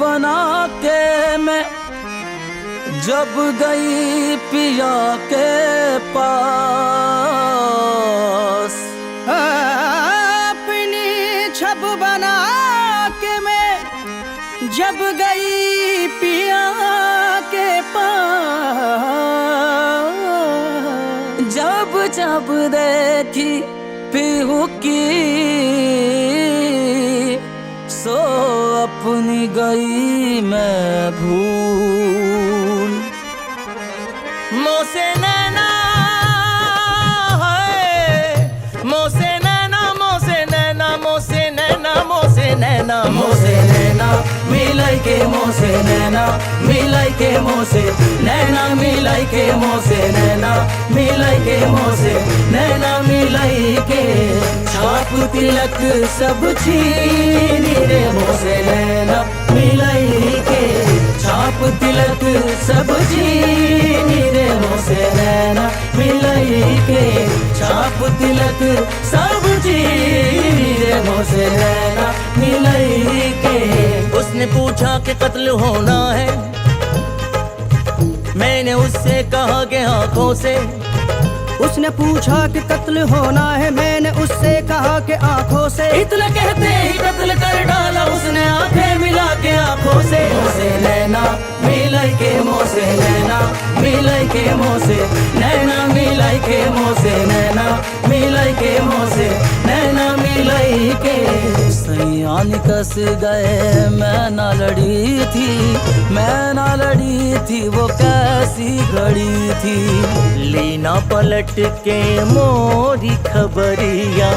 बना के मैं जब गई पिया के पास, अपनी छब बना के मैं जब गई पिया के पास, जब जब देखी पीहू की सो अपनी गई मैं भूल। मोसे नैना है, मोसे नैना, मोसे नैना, मोसे नैना, मोसे नैना, मोसे नैना मिलाई के मोसे नैना मिलाई के मोसे नैना मिलाई के मोसे नैना मिलाई के मोसे नैना मिलाई के छाप तिलक सब छीनी रे मोसे नैना मिलाई के छाप तिलक सब छीनी रे मोसे नैना मिलाई के छाप तिलक सब छीनी रे मोसे नैना मिलाई के। उसने पूछा कि कत्ल होना है, मैंने उससे कहा कि आंखों से। उसने पूछा कि कत्ल होना है, मैंने उससे कहा कि आंखों से। इतना कहते ही कत्ल कर डाला उसने आंखें मिला के आंखों से। मोसे नैना मिलाई के मोसे नैना मिलाई के मोसे नैना मिलाई के मोसे नैना मिलाई के मोसे नैना मिलाई के। सैयान कस गए मैं ना लड़ी थी, मैं ना लड़ी थी वो कैसी घड़ी थी। लीना पलट के मोरी खबरिया,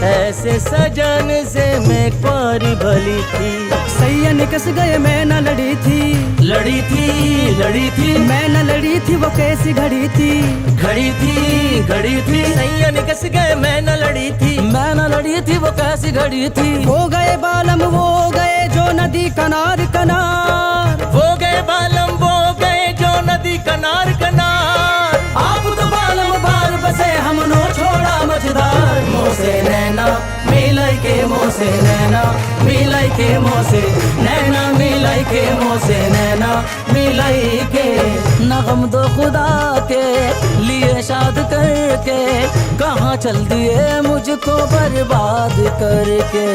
ऐसे सजन से मैं पारी भली थी। सैया निकस गए मैं न लड़ी थी, लड़ी थी लड़ी थी मैं न लड़ी थी वो कैसी घड़ी थी। घड़ी थी घड़ी थी सैया निकस गए मैं न लड़ी थी, मैं न लड़ी थी वो कैसी घड़ी थी। वो गए बालम वो गए जो नदी कनार कनार, वो गए बालम वो गए जो नदी कनार कनार। आप तो बालम बार बसे हमनो छोड़ा मझदार। मोसे नैना मिलाई के मोसे नैना मिलाई के मोसे नैना मिलाई के मोसे नैना मिलाई के। नगम दो खुदा के लिए शाद करके कहाँ चल दिए मुझको बर्बाद करके।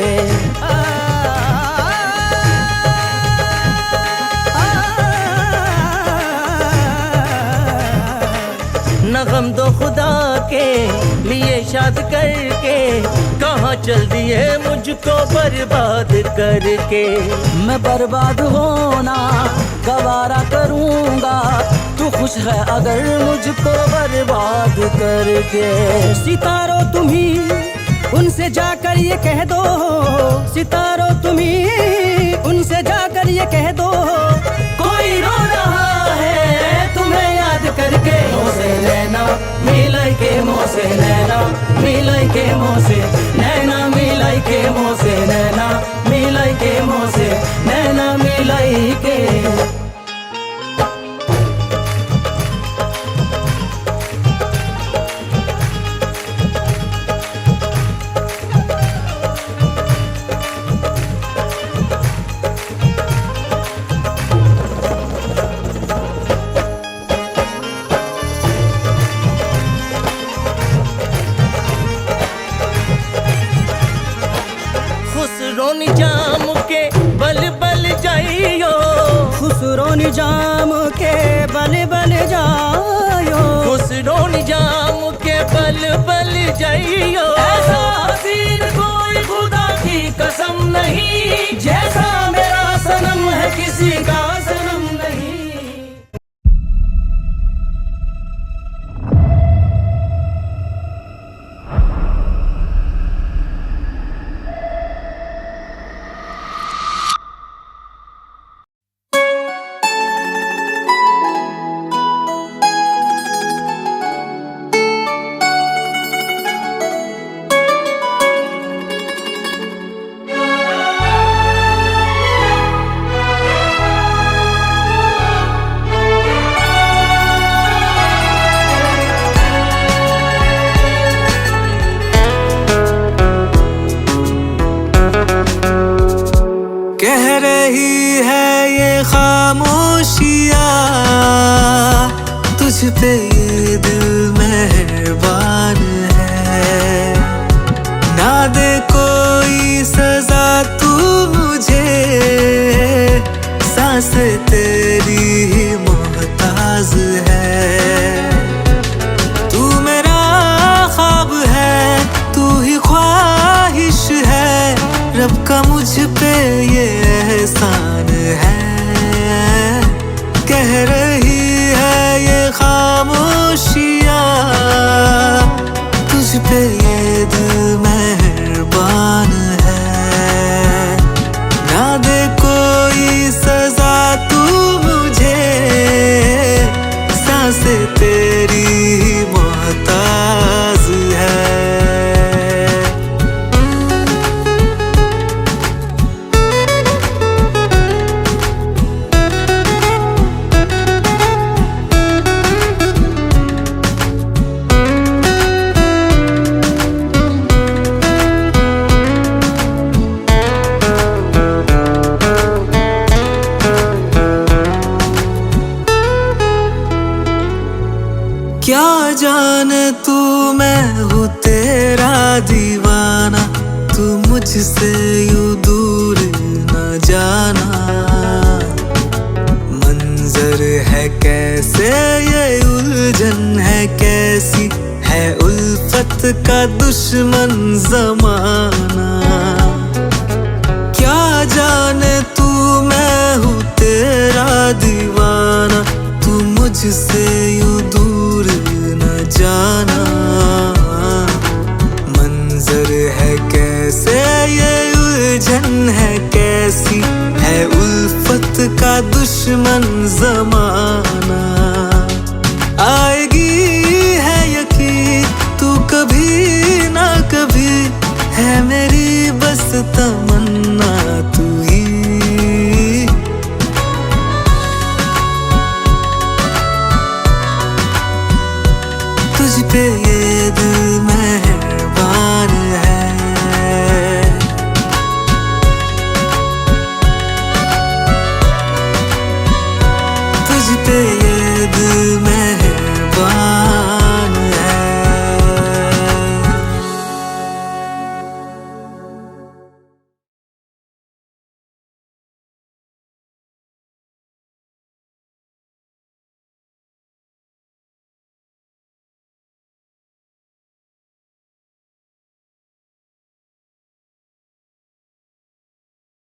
नगम दो खुदा के लिए शाद करके कहाँ चल दिए मुझको बर्बाद करके। मैं बर्बाद होना गवारा करूँगा, तू खुश है अगर मुझको बर्बाद करके। सितारों तुम्ही उनसे जाकर ये कह दो, सितारों तुम्ही उनसे जाकर ये कह दो, कोई रो रहा है तुम्हें याद करके। मोसे नैना मिलाई के मोसे नैना मिलाई के मोसे नैना मिलाई के मोसे नैना मिलाई के मोसे नैना मिलाई के। खुसरो निजाम के बल बल जाइयो, खुसरो निजाम के बल बल जाइयो, खुसरो निजाम के बल बल जाइयो। ऐसा हसीन कोई खुदा की कसम नहीं, जैसा मेरा सनम है किसी का सनम नहीं। खामोशियाँ, तुझ पे ये दिल मेहरबान है। ना दे कोई सजा तू मुझे, सांसें तेरी ही मोहताज है। तू मेरा ख्वाब है, तू ही ख्वाहिश है, रब का मुझ पे ये एहसान है। कह रही है ये खामोशियाँ, तुझ पे ये दिल मेहरबान है। ना दे कोई सजा तू मुझे, सांसें तेरी ही मोहताज है। क्या जाने तू मैं हूँ तेरा दीवाना, तू मुझसे यूं दूर न जाना। मंजर है कैसे ये उलझन है कैसी, है उल्फत का दुश्मन जमाना। क्या जाने तू मैं हूँ तेरा दीवाना, तू मुझसे यूं दूर न जाना। मंजर है कैसे ये उलझन है कैसी, है उल्फत का दुश्मन जमाना।